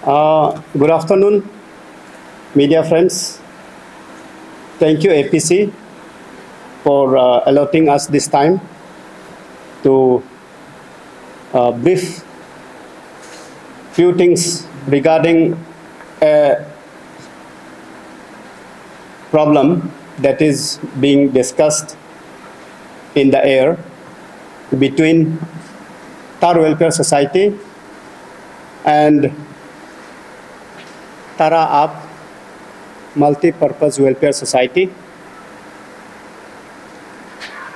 Good afternoon, media friends. Thank you, APC, for allotting us this time to brief few things regarding a problem that is being discussed in the air between Tar Welfare Society and Tara Aap Multi-Purpose Welfare Society.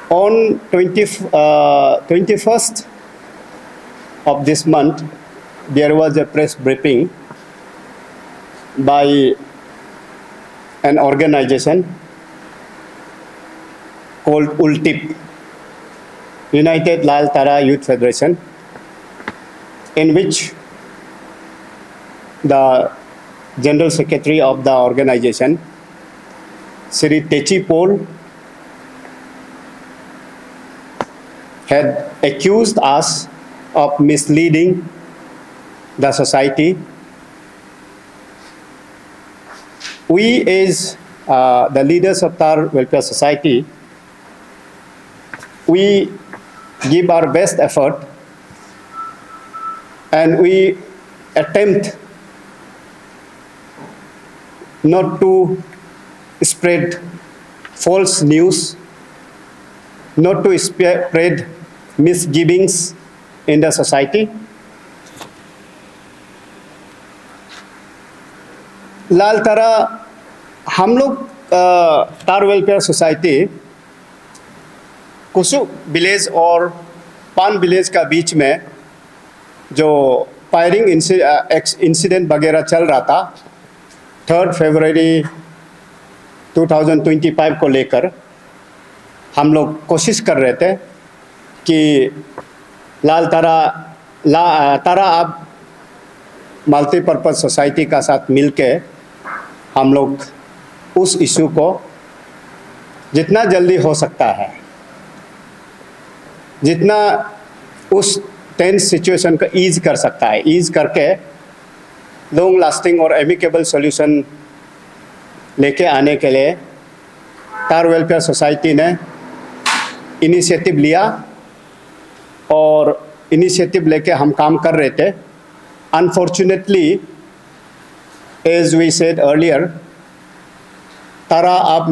On 21st of this month, there was a press briefing by an organization called ULTIP, United Lal Tara Youth Federation, in which the General Secretary of the organization, Sri Techi Pol, had accused us of misleading the society. We, as the leaders of Tar Welfare Society, we give our best effort and we attempt not to spread false news, not to spread misgivings in the society. लाल तारा हम लोग तार welfare society कुसु village और पान village का बीच में जो firing incident वगैरह चल रहा था 3 फरवरी 2025 को लेकर हम लोग कोशिश कर रहे थे कि तारा आप मल्टीपर्पज़ सोसाइटी का साथ मिलके हम लोग उस इशू को जितना जल्दी हो सकता है, जितना उस टेंस सिचुएशन को ईज कर सकता है, ईज करके लॉन्ग लास्टिंग और एमिकेबल सॉल्यूशन लेके आने के लिए तार वेलफेयर सोसाइटी ने इनिशिएटिव लिया और इनिशिएटिव लेके हम काम कर रहे थे. Unfortunately, as we said earlier, Tara Aap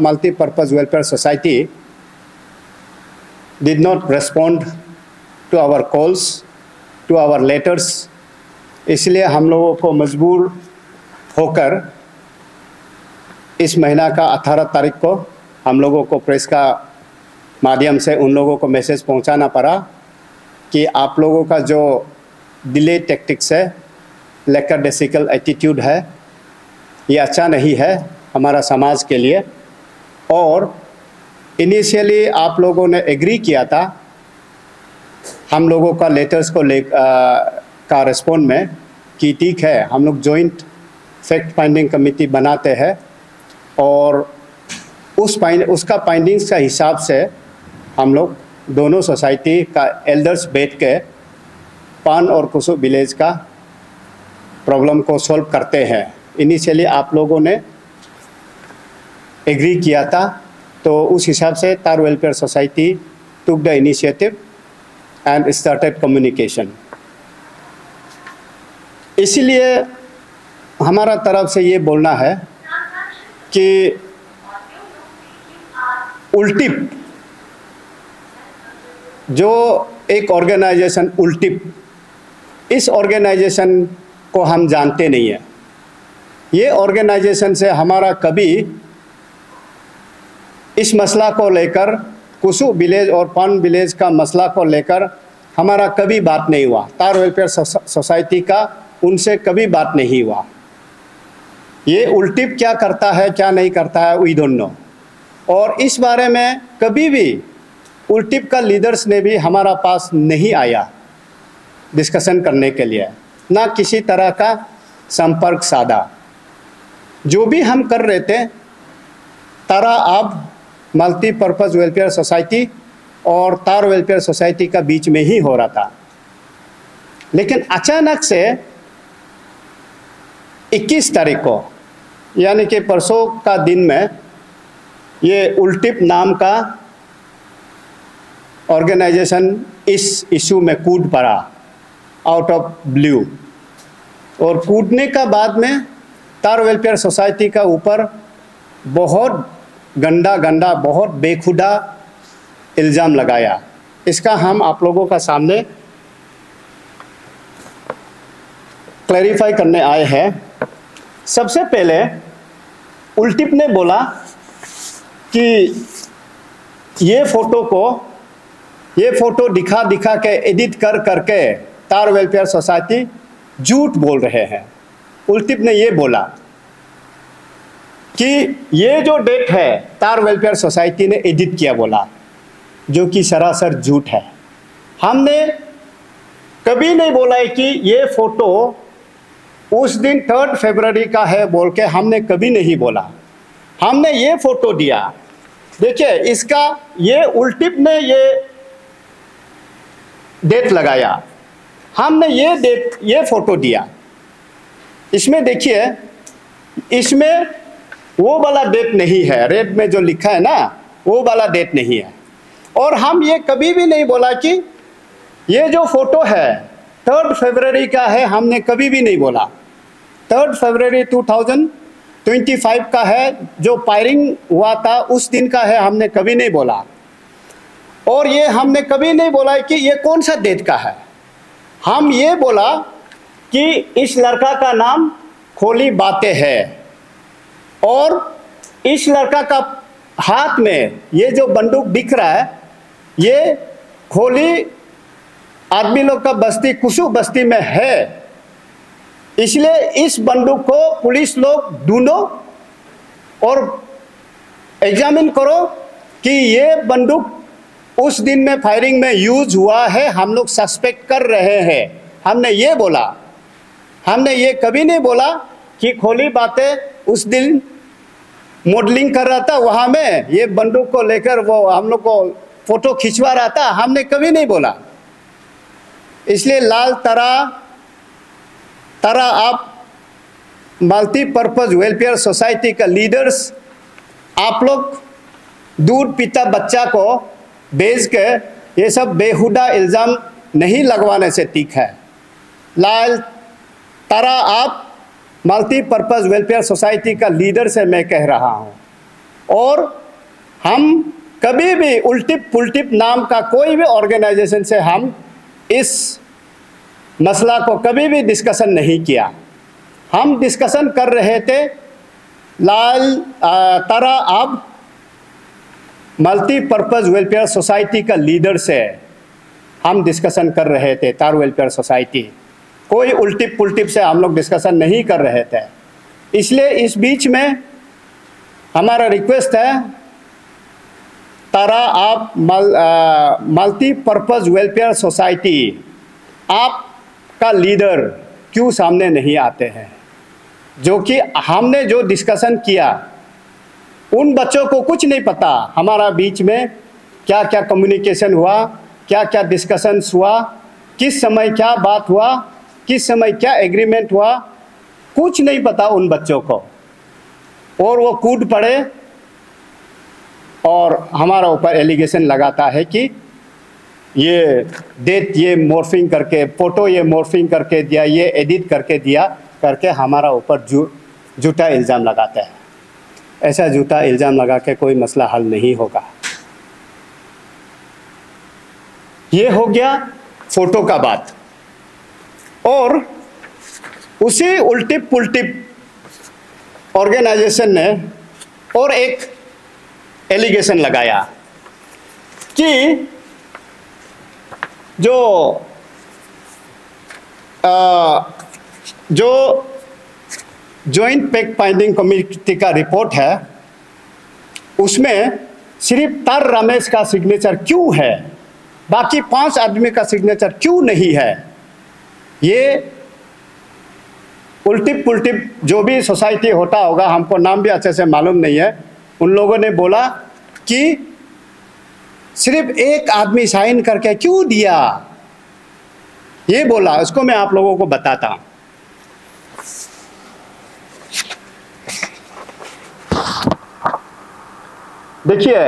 Multi-Purpose Welfare Society did not respond to our calls, to our letters. इसलिए हम लोगों को मजबूर होकर इस महीना का 18 तारीख को हम लोगों को प्रेस का माध्यम से उन लोगों को मैसेज पहुंचाना पड़ा कि आप लोगों का जो डिले टैक्टिक्स है, लेकर डेसिकल एटीट्यूड है, ये अच्छा नहीं है हमारा समाज के लिए. और इनिशियली आप लोगों ने एग्री किया था हम लोगों का लेटर्स को का रिस्पॉन्ड में कि ठीक है हम लोग जॉइंट फैक्ट फाइंडिंग कमेटी बनाते हैं और उसका फाइंडिंग्स का हिसाब से हम लोग दोनों सोसाइटी का एल्डर्स बैठ के पान और कुसु विलेज का प्रॉब्लम को सॉल्व करते हैं. इनिशियली आप लोगों ने एग्री किया था, तो उस हिसाब से तार welfare society took the initiative and started communication. इसीलिए हमारा तरफ से ये बोलना है कि उल्टिप जो एक ऑर्गेनाइजेशन उल्टिप, इस ऑर्गेनाइजेशन को हम जानते नहीं है. ये ऑर्गेनाइजेशन से हमारा कभी इस मसला को लेकर, कुसु विलेज और पान विलेज का मसला को लेकर हमारा कभी बात नहीं हुआ. तार वेलफेयर सोसाइटी का उनसे कभी बात नहीं हुआ. ये उल्टिप क्या करता है क्या नहीं करता है वी डोंट नो. और इस बारे में कभी भी उल्टिप का लीडर्स ने भी हमारा पास नहीं आया डिस्कशन करने के लिए, ना किसी तरह का संपर्क साधा. जो भी हम कर रहे थे तारा आप मल्टीपर्पज़ वेलफेयर सोसाइटी और तार वेलफेयर सोसाइटी का बीच में ही हो रहा था. लेकिन अचानक से 21 तारीख को यानी कि परसों का दिन में ये उल्टिप नाम का ऑर्गेनाइजेशन इस इशू में कूद पड़ा आउट ऑफ ब्लू, और कूदने का बाद में तार वेलफेयर सोसाइटी का ऊपर बहुत गंदा बहुत बेखुदा इल्ज़ाम लगाया। इसका हम आप लोगों का सामने क्लैरिफाई करने आए हैं। सबसे पहले उल्टिप ने बोला कि ये फ़ोटो दिखा के एडिट करके तार वेलफेयर सोसाइटी झूठ बोल रहे हैं। उल्टिप ने ये बोला कि ये जो डेट है तार वेलफेयर सोसाइटी ने एडिट किया बोला, जो कि सरासर झूठ है। हमने कभी नहीं बोला है कि ये फ़ोटो उस दिन 3 फरवरी का है बोल के, हमने कभी नहीं बोला। हमने ये फ़ोटो दिया, देखिए इसका ये उल्टिप ने ये डेट लगाया, हमने ये फ़ोटो दिया। इसमें देखिए, इसमें वो वाला डेट नहीं है, रेड में जो लिखा है ना वो वाला डेट नहीं है। और हम ये कभी भी नहीं बोला कि ये जो फ़ोटो है 3 फरवरी का है, हमने कभी भी नहीं बोला। 3 फरवरी 2025 का है, जो फायरिंग हुआ था उस दिन का है, हमने कभी नहीं बोला। और ये हमने कभी नहीं बोला कि ये कौन सा डेट का है। हम ये बोला कि इस लड़का का नाम खोली बातें है, और इस लड़का का हाथ में ये जो बंदूक दिख रहा है, ये खोली आदमी लोग का बस्ती कुसु बस्ती में है। इसलिए इस बंदूक को पुलिस लोग ढूंढो और एग्जामिन करो कि ये बंदूक उस दिन में फायरिंग में यूज हुआ है, हम लोग सस्पेक्ट कर रहे हैं। हमने ये बोला, हमने ये कभी नहीं बोला कि खोली बातें उस दिन मॉडलिंग कर रहा था, वहाँ में ये बंदूक को लेकर वो हम लोग को फोटो खिंचवा रहा था, हमने कभी नहीं बोला। इसलिए लाल तारा आप मल्टीपर्पज़ वेलफेयर सोसाइटी का लीडर्स, आप लोग दूध पीता बच्चा को बेच के ये सब बेहुदा इल्ज़ाम नहीं लगवाने से ठीक है। लाल तारा आप मल्टीपर्पज़ वेलफेयर सोसाइटी का लीडर से मैं कह रहा हूँ, और हम कभी भी उल्टिप पुल्टिप नाम का कोई भी ऑर्गेनाइजेशन से हम इस मसला को कभी भी डिस्कशन नहीं किया। हम डिस्कशन कर रहे थे लाल तारा अब मल्टीपर्पज़ वेलफेयर सोसाइटी का लीडर से हम डिस्कशन कर रहे थे, तार वेलफेयर सोसाइटी। कोई उल्टिप पुल्टिप से हम लोग डिस्कशन नहीं कर रहे थे। इसलिए इस बीच में हमारा रिक्वेस्ट है, तारा आप मल्टीपर्पज़ वेलफेयर सोसाइटी आपका लीडर क्यों सामने नहीं आते हैं? जो कि हमने जो डिस्कशन किया, उन बच्चों को कुछ नहीं पता हमारा बीच में क्या क्या कम्युनिकेशन हुआ, क्या क्या डिस्कशंस हुआ, किस समय क्या बात हुआ, किस समय क्या एग्रीमेंट हुआ, कुछ नहीं पता उन बच्चों को। और वो कूद पड़े और हमारा ऊपर एलिगेशन लगाता है कि ये डेट ये मॉर्फिंग करके, फ़ोटो ये मॉर्फिंग करके दिया, ये एडिट करके दिया करके हमारा ऊपर झूठा इल्ज़ाम लगाता है। ऐसा झूठा इल्ज़ाम लगा के कोई मसला हल नहीं होगा। ये हो गया फ़ोटो का बात। और उसी उल्टिप पुल्टिप ऑर्गेनाइजेशन ने और एक एलिगेशन लगाया कि जो जॉइंट फैक्ट फाइंडिंग कमेटी का रिपोर्ट है, उसमें सिर्फ तार रमेश का सिग्नेचर क्यों है, बाकी 5 आदमी का सिग्नेचर क्यों नहीं है। ये उल्टिप पुल्टिप जो भी सोसाइटी होता होगा, हमको नाम भी अच्छे से मालूम नहीं है, उन लोगों ने बोला कि सिर्फ एक आदमी साइन करके क्यों दिया, ये बोला। उसको मैं आप लोगों को बताता हूँ। देखिए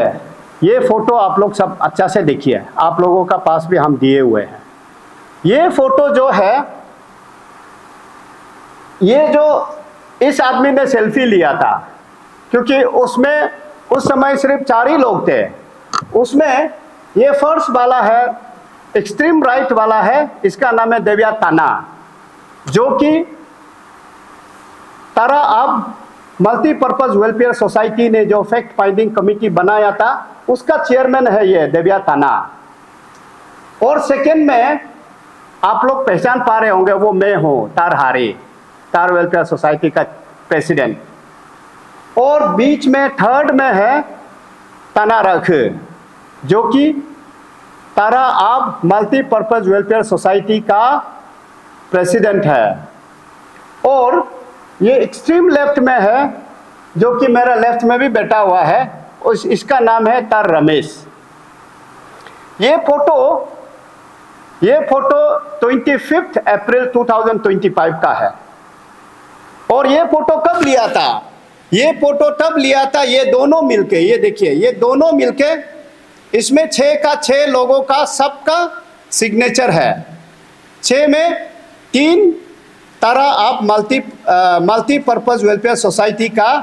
ये फोटो आप लोग सब अच्छा से देखिए, आप लोगों का पास भी हम दिए हुए हैं। ये फोटो जो है, ये जो इस आदमी ने सेल्फी लिया था, क्योंकि उसमें उस समय सिर्फ 4 ही लोग थे। उसमें ये फर्स्ट वाला है, एक्सट्रीम राइट वाला है, इसका नाम है देव्या ताना, जो कि तारा अब मल्टीपर्पज वेलफेयर सोसाइटी ने जो फैक्ट फाइंडिंग कमेटी बनाया था उसका चेयरमैन है ये देव्या ताना। और सेकंड में आप लोग पहचान पा रहे होंगे, वो मैं हूं, तार हारी, तार वेलफेयर सोसाइटी का प्रेसिडेंट। और बीच में थर्ड में है ताना रख, जो कि तारा अब मल्टीपर्पज वेलफेयर सोसाइटी का प्रेसिडेंट है। और ये एक्सट्रीम लेफ्ट में है, जो कि मेरा लेफ्ट में भी बैठा हुआ है, इसका नाम है तार रमेश। ये फोटो 25 अप्रैल 2025 का है। और ये फोटो कब लिया था? ये फोटो तब लिया था, ये दोनों मिलके, ये देखिए, ये दोनों मिलके, इसमें 6 का 6 लोगों का सबका सिग्नेचर है। 6 में 3 तारा आप मल्टीपर्पज वेलफेयर सोसाइटी का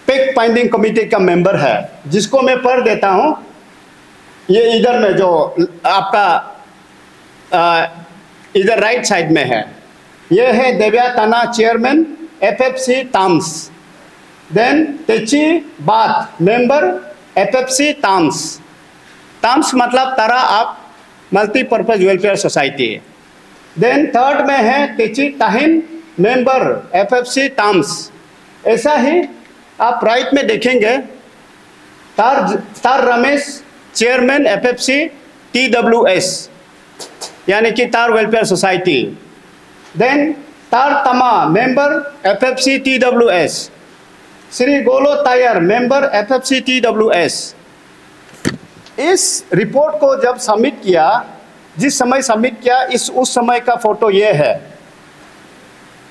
फैक्ट फाइंडिंग कमेटी का मेंबर है, जिसको मैं पढ़ देता हूं। ये इधर में जो आपका इधर राइट साइड में है, ये है देव्या ताना चेयरमैन FFC ताम्स। देन तेची बात मेंबर FFC ताम्स। ताम्स मतलब तारा आप multipurpose welfare society. Then third में है तेची ताहिन मेंबर FFC ताम्स। ऐसा ही आप राइट में देखेंगे, तार रमेश चेयरमैन FFC TWS, यानी कि तार वेलफेयर सोसाइटी। देन तार तमा मेंबर FFC TWS, श्री गोलो तायर मेंबर FFC TWS। इस रिपोर्ट को जब सबमिट किया, जिस समय सबमिट किया, उस समय का फोटो ये है।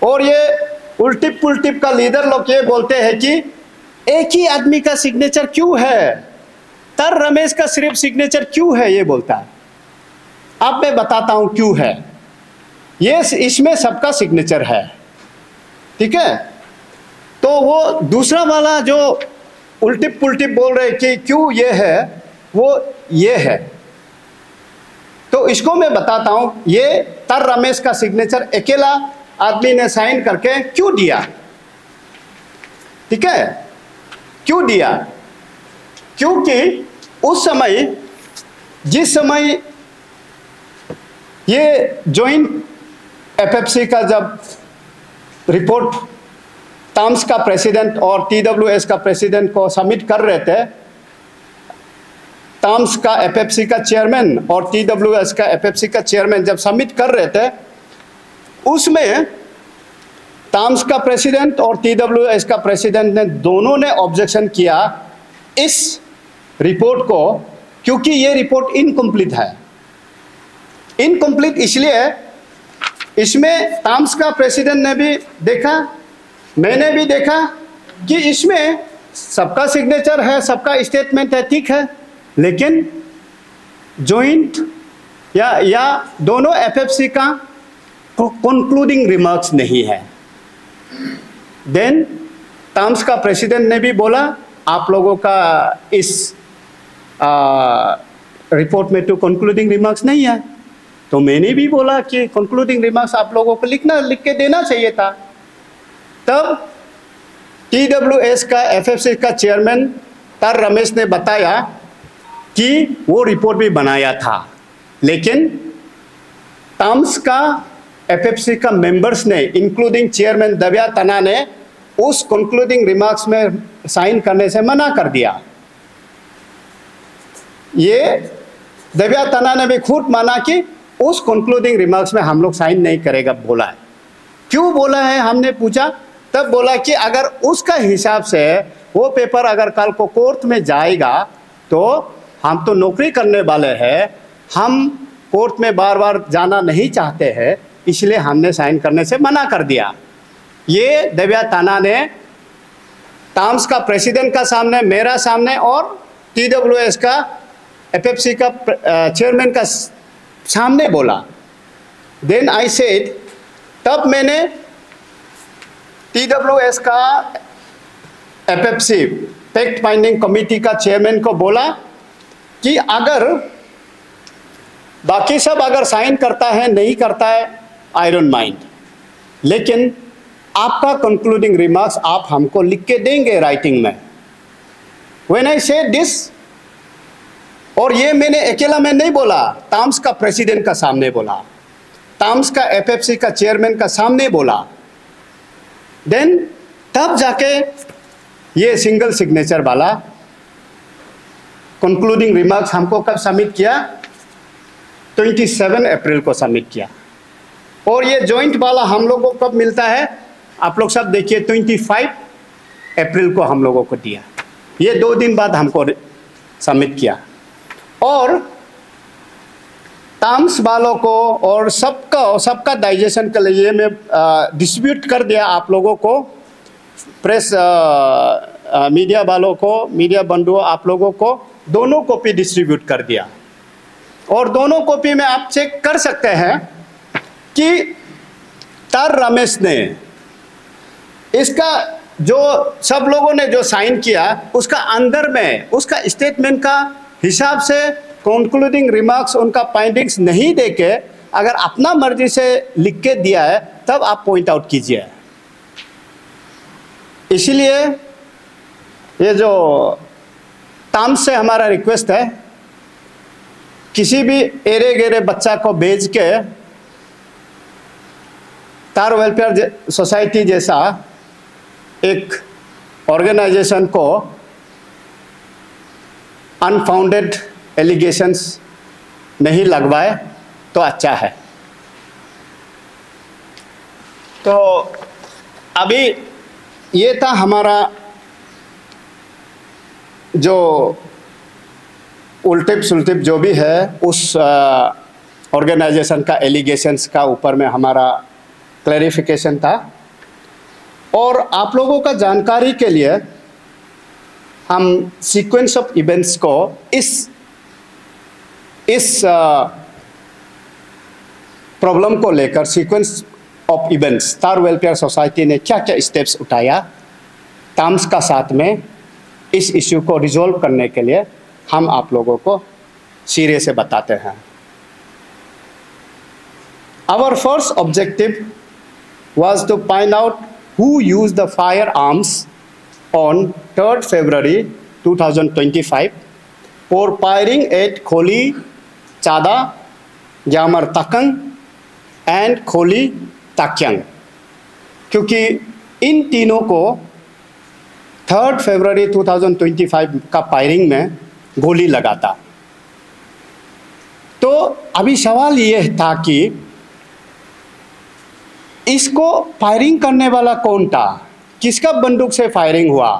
और ये उल्टिप पुल्टिप का लीडर लोग ये बोलते हैं कि एक ही आदमी का सिग्नेचर क्यों है, तार रमेश का सिर्फ सिग्नेचर क्यों है, ये बोलता है। अब मैं बताता हूं क्यों है। ये इसमें सबका सिग्नेचर है, ठीक है। तो वो दूसरा वाला जो उल्टिप पुल्टिप बोल रहे कि क्यों ये है, वो ये है। तो इसको मैं बताता हूं, ये तार रमेश का सिग्नेचर अकेला आदमी ने साइन करके क्यों दिया, ठीक है, क्यों दिया? क्योंकि उस समय, जिस समय ये जॉइंट FFC का जब रिपोर्ट ताम्स का प्रेसिडेंट और TWS का प्रेसिडेंट को सबमिट कर रहे थे, ताम्स का FFC का चेयरमैन और TWS का FFC का चेयरमैन जब सबमिट कर रहे थे, उसमें ताम्स का प्रेसिडेंट और TWS का प्रेसिडेंट ने दोनों ने ऑब्जेक्शन किया इस रिपोर्ट को, क्योंकि ये रिपोर्ट इनकम्प्लीट है। इनकम्प्लीट इसलिए, इसमें ताम्स का प्रेसिडेंट ने भी देखा, मैंने भी देखा कि इसमें सबका सिग्नेचर है, सबका स्टेटमेंट है, ठीक है, लेकिन जॉइंट या दोनों FFC का कंक्लूडिंग रिमार्क्स नहीं है। देन ताम्स का प्रेसिडेंट ने भी बोला आप लोगों का इस रिपोर्ट में तो कंक्लूडिंग रिमार्क्स नहीं है। तो मैंने भी बोला कि कंक्लूडिंग रिमार्क्स आप लोगों को लिख के देना चाहिए था। तब TWS का FFC का चेयरमैन तार रमेश ने बताया कि वो रिपोर्ट भी बनाया था, लेकिन ताम्स का FFC का मेंबर्स ने, इंक्लूडिंग चेयरमैन देव्या ताना ने, उस कंक्लूडिंग रिमार्क्स में साइन करने से मना कर दिया। ये देव्या ताना ने भी खुद माना कि उस कंक्लूडिंग रिमार्क्स में हम लोग साइन नहीं करेगा बोला है। क्यों बोला है हमने पूछा, तब बोला कि अगर उसका हिसाब से वो पेपर अगर कल को कोर्ट में जाएगा तो हम तो नौकरी करने वाले हैं, हम कोर्ट में बार बार जाना नहीं चाहते हैं, इसलिए हमने साइन करने से मना कर दिया। ये देव्या ताना ने टाम्स का प्रेसिडेंट का सामने, मेरा सामने और TWS का FFC का चेयरमैन का सामने बोला। देन आई सेड, तब मैंने TWS का FFC फैक्ट फाइंडिंग कमेटी का चेयरमैन को बोला कि अगर बाकी सब अगर साइन करता है नहीं करता है, आई डोंट माइंड, लेकिन आपका कंक्लूडिंग रिमार्क्स आप हमको लिख के देंगे राइटिंग में। व्हेन आई सेड दिस, और ये मैंने अकेला में नहीं बोला, टाम्स का प्रेसिडेंट का सामने बोला, टाम्स का FFC का चेयरमैन का सामने बोला। देन तब जाके ये सिंगल सिग्नेचर वाला कंक्लूडिंग रिमार्क्स हमको कब सबमिट किया? 27 अप्रैल को सबमिट किया। और ये जॉइंट वाला हम लोगों को कब मिलता है? आप लोग सब देखिए, 25 अप्रैल को हम लोगों को दिया। ये 2 दिन बाद हमको सबमिट किया। और टाम्स वालों को और सबका डाइजेशन के लिए मैं डिस्ट्रीब्यूट कर दिया आप लोगों को, प्रेस मीडिया वालों को, मीडिया बंधुओं आप लोगों को दोनों कॉपी डिस्ट्रीब्यूट कर दिया। और दोनों कॉपी में आप चेक कर सकते हैं कि तार रमेश ने इसका जो सब लोगों ने जो साइन किया उसका अंदर में उसका स्टेटमेंट का हिसाब से कंक्लूडिंग रिमार्क्स उनका फाइंडिंग्स नहीं देके अगर अपना मर्जी से लिख के दिया है तब आप पॉइंट आउट कीजिए। इसीलिए ये जो टाम्स से हमारा रिक्वेस्ट है, किसी भी एरे गेरे बच्चा को भेज के तार वेलफेयर सोसाइटी जैसा एक ऑर्गेनाइजेशन को अनफाउंडेड एलिगेशंस नहीं लगवाए तो अच्छा है। तो अभी ये था हमारा जो उल्टिप सुल्टिप जो भी है उस ऑर्गेनाइजेशन का एलिगेशंस का ऊपर में हमारा क्लैरिफिकेशन था। और आप लोगों का जानकारी के लिए हम सीक्वेंस ऑफ इवेंट्स को इस प्रॉब्लम को लेकर सीक्वेंस ऑफ इवेंट्स तार वेलफेयर सोसाइटी ने क्या क्या स्टेप्स उठाया टाम्स का साथ में इस इश्यू को रिजॉल्व करने के लिए हम आप लोगों को सिरे से बताते हैं। Our first objective was to find out who used the firearms on 3rd February 2025 for firing at Kholi Chada, Gyamar Takang and Kholi Takyang, क्योंकि इन तीनों को 3rd February 2025 का फायरिंग में गोली लगा था। तो अभी सवाल ये था कि इसको फायरिंग करने वाला कौन था, किसका बंदूक से फायरिंग हुआ,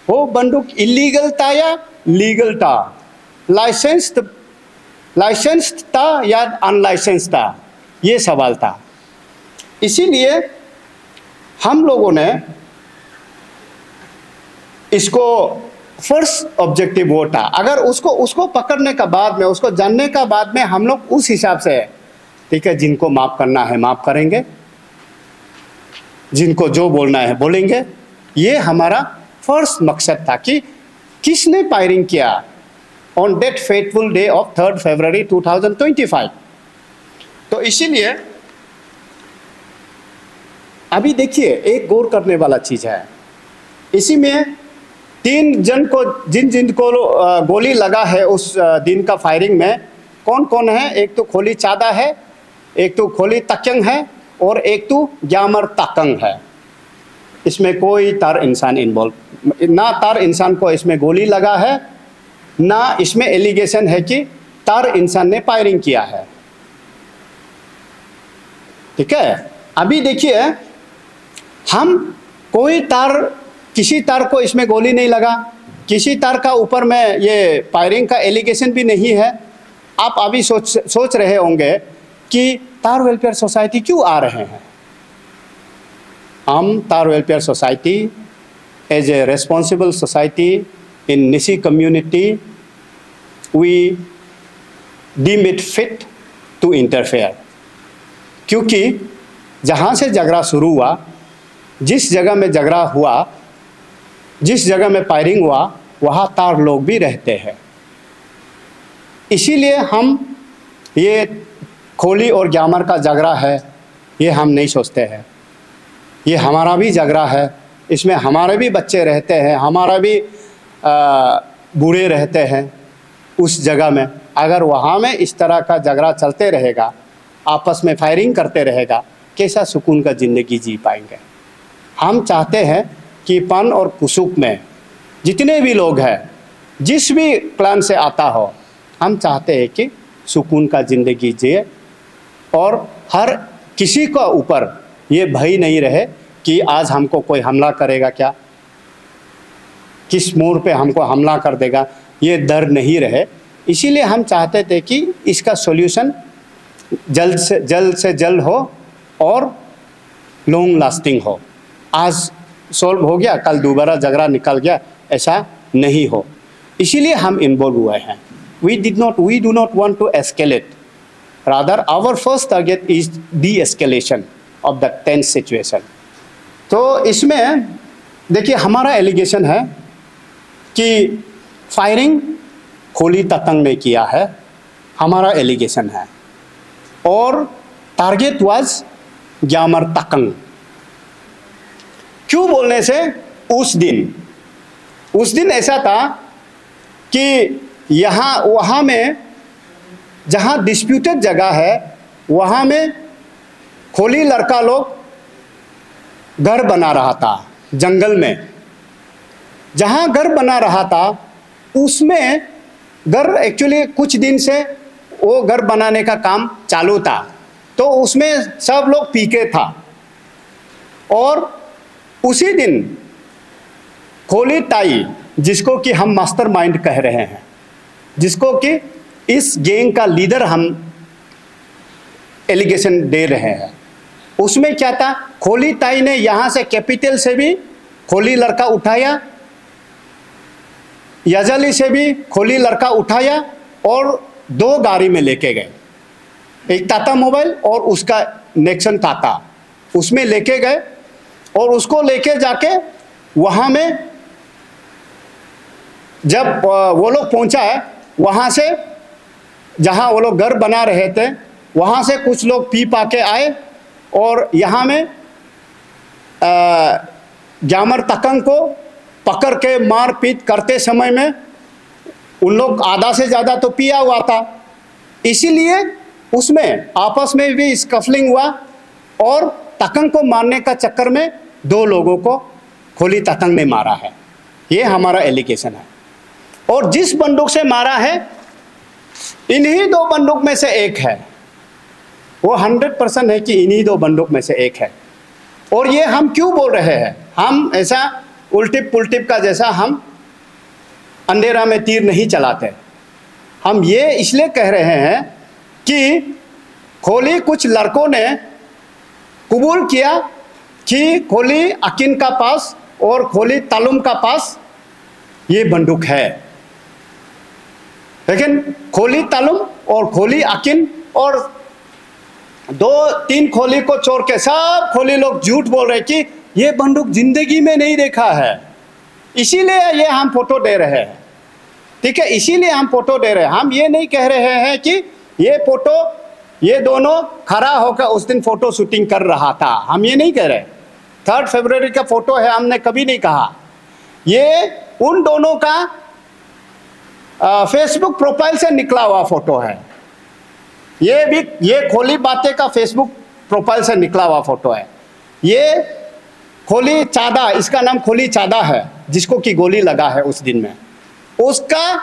वो बंदूक इलीगल था या लीगल था, लाइसेंस्ड था या अनलाइसेंस्ड था, ये सवाल था। इसीलिए हम लोगों ने इसको फर्स्ट ऑब्जेक्टिव वो था। अगर उसको पकड़ने का बाद में, उसको जानने का बाद में हम लोग उस हिसाब से, ठीक है, जिनको माफ करना है माफ करेंगे, जिनको जो बोलना है बोलेंगे। ये हमारा फर्स्ट मकसद था कि किसने फायरिंग किया on that fateful day of 3rd February 2025। तो इसीलिए अभी देखिए एक गौर करने वाला चीज है, इसी में 3 जन को जिनको गोली लगा है उस दिन का फायरिंग में कौन कौन है? एक तो खोली चादा है, एक तो खोली तक्यंग है और एक तो ग्यामर ताकंग है। इसमें कोई तार इंसान इन्वॉल्व, ना तार इंसान को इसमें गोली लगा है, ना इसमें एलिगेशन है कि तार इंसान ने फायरिंग किया है। ठीक है, अभी देखिए हम किसी तार को इसमें गोली नहीं लगा, किसी तार का ऊपर में ये फायरिंग का एलिगेशन भी नहीं है। आप अभी सोच रहे होंगे कि तार वेलफेयर सोसाइटी क्यों आ रहे हैं। हम तार welfare society as a responsible society in Nisi community, we deem it fit to interfere. क्योंकि जहाँ से झगड़ा शुरू हुआ, जिस जगह में झगड़ा हुआ, जिस जगह में फायरिंग हुआ, वहाँ 4 लोग भी रहते हैं। इसीलिए हम ये खोली और ग्यामर का झगड़ा है, ये हम नहीं सोचते हैं। ये हमारा भी झगड़ा है, इसमें हमारे भी बच्चे रहते हैं, हमारा भी बूढ़े रहते हैं उस जगह में। अगर वहाँ में इस तरह का झगड़ा चलते रहेगा, आपस में फायरिंग करते रहेगा, कैसा सुकून का ज़िंदगी जी पाएंगे। हम चाहते हैं कि पन और कुसुक में जितने भी लोग हैं, जिस भी क्लान से आता हो, हम चाहते हैं कि सुकून का ज़िंदगी जिए और हर किसी का ऊपर ये भय नहीं रहे कि आज हमको कोई हमला करेगा क्या, किस मोड़ पे हमको हमला कर देगा, ये डर नहीं रहे। इसीलिए हम चाहते थे कि इसका सॉल्यूशन जल्द से जल्द हो और लॉन्ग लास्टिंग हो। आज सॉल्व हो गया, कल दोबारा झगड़ा निकल गया, ऐसा नहीं हो। इसीलिए हम इन्वॉल्व हुए हैं। We do not want to escalate. Rather, our first target is de-escalation of the tense situation. तो इसमें देखिए हमारा एलिगेशन है कि फायरिंग खोली ततंग ने किया है, हमारा एलिगेशन है, और टारगेट वाज ग्यामर तकंग। क्यों बोलने से उस दिन ऐसा था कि वहाँ में जहाँ डिस्प्यूटेड जगह है, वहाँ में खोली लड़का लोग घर बना रहा था जंगल में। जहाँ घर बना रहा था उसमें घर एक्चुअली कुछ दिन से वो घर बनाने का काम चालू था, तो उसमें सब लोग पीके था। और उसी दिन खोली ताई, जिसको कि हम मास्टरमाइंड कह रहे हैं, जिसको कि इस गैंग का लीडर हम एलिगेशन दे रहे हैं, उसमें क्या था, खोली ताई ने यहाँ से कैपिटल से भी खोली लड़का उठाया, यजली से भी खोली लड़का उठाया और 2 गाड़ी में लेके गए, एक टाटा मोबाइल और उसका नेक्सन टाटा, उसमें लेके गए और उसको लेके जाके वहाँ में जब वो लोग पहुँचा है, वहाँ से जहाँ वो लोग घर बना रहे थे, वहाँ से कुछ लोग पी पा के आए और यहाँ में ग्यामर तकंग को पकड़ के मार पीट करते समय में उन लोग आधा से ज़्यादा तो पिया हुआ था, इसीलिए उसमें आपस में भी स्कफलिंग हुआ और तकंग को मारने का चक्कर में 2 लोगों को खोली तकंग ने मारा है। ये हमारा एलिगेशन है। और जिस बंदूक से मारा है, इन्हीं 2 बंदूक में से एक है, वो 100% है कि इन्हीं 2 बंदूक में से एक है। और ये हम क्यों बोल रहे हैं, हम ऐसा उल्टिप पुल्टिप का जैसा हम अंधेरा में तीर नहीं चलाते। हम ये इसलिए कह रहे हैं कि खोली कुछ लड़कों ने कबूल किया कि खोली अकिन का पास और खोली तालुम का पास ये बंदूक है, लेकिन खोली तालुम और खोली अकिन और 2-3 खोली को छोड़ के सब खोली लोग झूठ बोल रहे कि ये बंदूक जिंदगी में नहीं देखा है, इसीलिए ये हम फोटो दे रहे हैं। ठीक है, इसीलिए हम फोटो दे रहे हैं। हम ये नहीं कह रहे हैं कि ये फोटो, ये दोनों खड़ा होकर उस दिन फोटो शूटिंग कर रहा था, हम ये नहीं कह रहे। 3 फरवरी का फोटो है, हमने कभी नहीं कहा। ये उन दोनों का फेसबुक प्रोफाइल से निकला हुआ फोटो है। ये खोली बातें का फेसबुक प्रोफाइल से निकला हुआ फोटो है। ये खोली चादा, इसका नाम खोली चादा है, जिसको कि गोली लगा है उस दिन में, उसका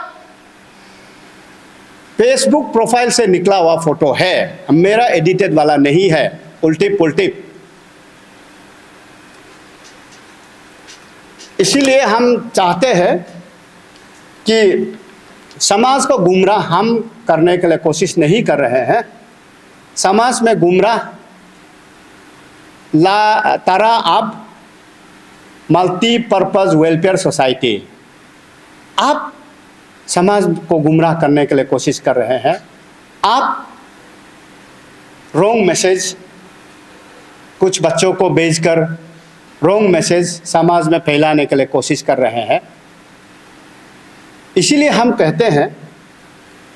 फेसबुक प्रोफाइल से निकला हुआ फोटो है, मेरा एडिटेड वाला नहीं है, उल्टी पुल्टी। इसीलिए हम चाहते हैं कि समाज को गुमराह हम करने के लिए कोशिश नहीं कर रहे हैं। समाज में गुमराह ला तारा आप मल्टीपर्पज़ वेलफेयर सोसाइटी, आप समाज को गुमराह करने के लिए कोशिश कर रहे हैं। आप रॉन्ग मैसेज कुछ बच्चों को भेजकर रॉन्ग मैसेज समाज में फैलाने के लिए कोशिश कर रहे हैं। इसीलिए हम कहते हैं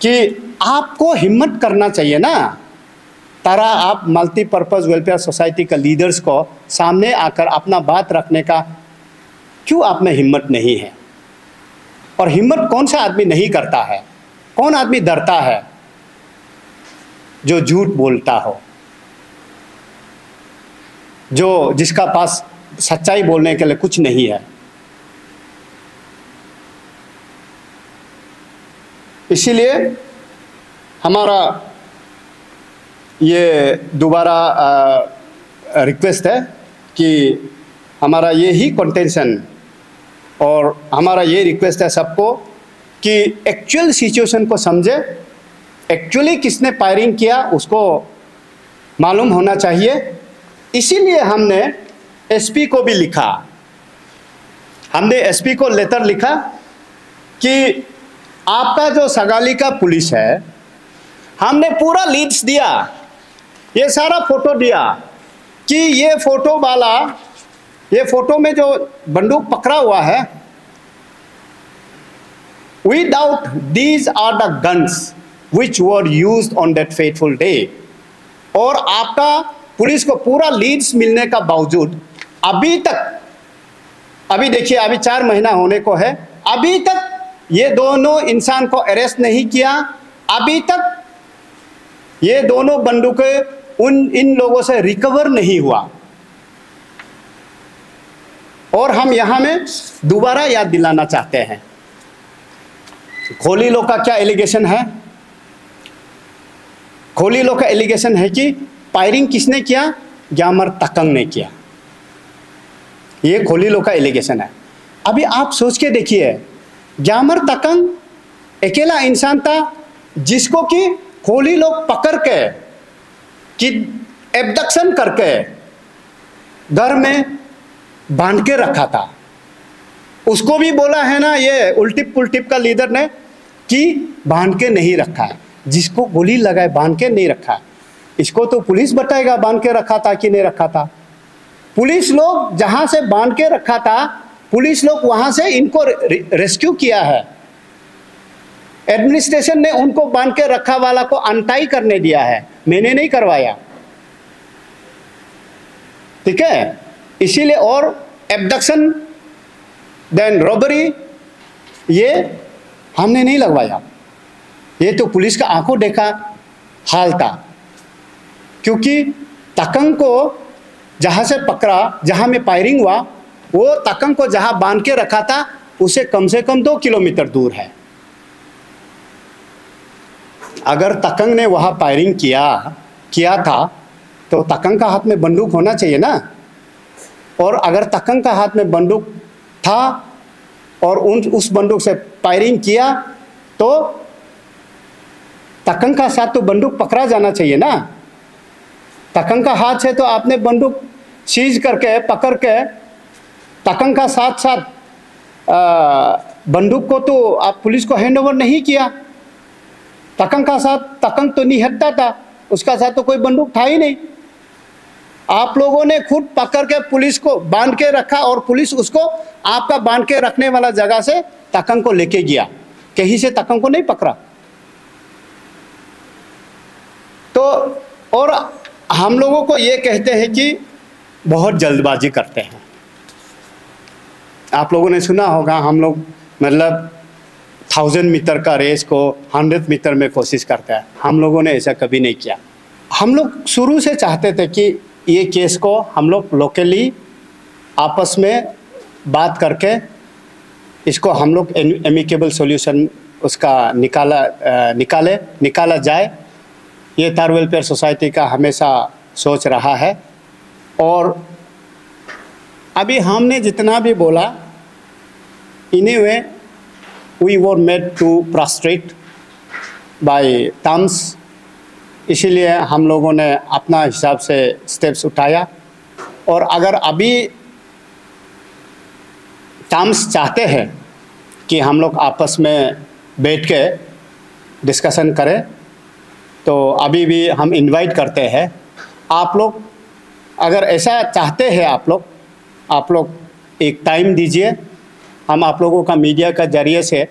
कि आपको हिम्मत करना चाहिए ना, तारा आप मल्टीपर्पज़ वेलफेयर सोसाइटी के लीडर्स को सामने आकर अपना बात रखने का क्यों आप में हिम्मत नहीं है? और हिम्मत कौन सा आदमी नहीं करता है? कौन आदमी डरता है? जो झूठ बोलता हो, जो जिसका पास सच्चाई बोलने के लिए कुछ नहीं है। इसीलिए हमारा ये दोबारा रिक्वेस्ट है कि हमारा ये ही कंटेंशन और हमारा ये रिक्वेस्ट है सबको कि एक्चुअल सिचुएशन को समझे, एक्चुअली किसने फायरिंग किया उसको मालूम होना चाहिए। इसीलिए हमने एसपी को भी लिखा, हमने एसपी को लेटर लिखा कि आपका जो सगाली का पुलिस है, हमने पूरा लीड्स दिया, ये सारा फोटो दिया कि ये फोटो वाला, ये फोटो में जो बंदूक पकड़ा हुआ है, we doubt these are the guns which were used on that fateful day. और आपका पुलिस को पूरा लीड्स मिलने का बावजूद अभी तक, अभी देखिए अभी 4 महीना होने को है, अभी तक ये दोनों इंसान को अरेस्ट नहीं किया। अभी तक ये दोनों बंदूकें इन लोगों से रिकवर नहीं हुआ। और हम यहाँ में दोबारा याद दिलाना चाहते हैं, खोली लोग का क्या एलिगेशन है? खोली लोग का एलिगेशन है कि फायरिंग किसने किया? ग्यामर तकंग ने किया। ये खोली लोग का एलिगेशन है। अभी आप सोच के देखिए, ग्यामर तकंग अकेला इंसान था जिसको कि खोली लोग पकड़ के कि एब्डक्शन करके घर में बांध के रखा था। उसको भी बोला है ना ये उल्टिप पुल्टिप का लीडर ने कि बांध के नहीं रखा है, जिसको गोली लगाए बांध के नहीं रखा। इसको तो पुलिस बताएगा बांध के रखा था कि नहीं रखा था। पुलिस लोग जहां से बांध के रखा था, पुलिस लोग वहां से इनको रेस्क्यू किया है। एडमिनिस्ट्रेशन ने उनको बांध के रखा वाला को अनटाई करने दिया है, मैंने नहीं करवाया, ठीक है। इसीलिए और एब्डक्शन देन रॉबरी ये हमने नहीं लगवाया। ये तो पुलिस का आंखों देखा हाल था, क्योंकि तकंग को जहां से पकड़ा, जहां में फायरिंग हुआ, वो तकंग को जहां बांध के रखा था उसे कम से कम 2 किलोमीटर दूर है। अगर तकंग ने वहां फायरिंग किया था तो तकंग का हाथ में बंदूक होना चाहिए ना। और अगर तकंग का हाथ में बंदूक था और उस बंदूक से फायरिंग किया तो तकंग का साथ तो बंदूक पकड़ा जाना चाहिए ना। तकंग का हाथ से तो आपने बंदूक सीज करके पकड़ के तकंग का साथ बंदूक को तो आप पुलिस को हैंडओवर नहीं किया। तकंग का साथ, तकंग तो निहत्था था, उसका साथ तो कोई बंदूक था ही नहीं। आप लोगों ने खुद पकड़ के पुलिस को बांध के रखा और पुलिस उसको आपका बांध के रखने वाला जगह से तकंग को लेके गया, कहीं से तकंग को नहीं पकड़ा। तो और हम लोगों को ये कहते हैं कि बहुत जल्दबाजी करते हैं। आप लोगों ने सुना होगा हम लोग मतलब 1000 मीटर का रेस को 100 मीटर में कोशिश करते हैं। हम लोगों ने ऐसा कभी नहीं किया। हम लोग शुरू से चाहते थे कि ये केस को हम लोग लोकली आपस में बात करके इसको हम लोग एमिकेबल सॉल्यूशन उसका निकाला जाए। ये तार वेलफेयर सोसाइटी का हमेशा सोच रहा है। और अभी हमने जितना भी बोला, anyway we were made to prostrate by thumbs। इसीलिए हम लोगों ने अपना हिसाब से स्टेप्स उठाया। और अगर अभी टर्म्स चाहते हैं कि हम लोग आपस में बैठ के डिस्कशन करें, तो अभी भी हम इनवाइट करते हैं आप लोग, अगर ऐसा चाहते हैं आप लोग एक टाइम दीजिए। हम आप लोगों का मीडिया का जरिए से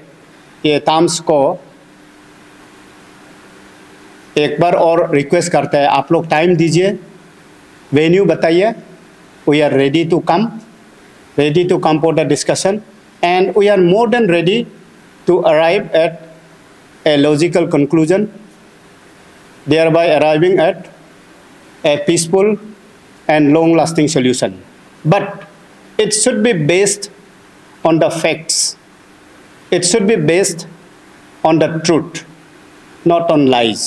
ये टर्म्स को एक बार और रिक्वेस्ट करते हैं, आप लोग टाइम दीजिए, वेन्यू बताइए। We are ready to come for the discussion, and we are more than ready to arrive at a logical conclusion, thereby arriving at a peaceful and long-lasting solution. But it should be based on the facts. It should be based on the truth, not on lies.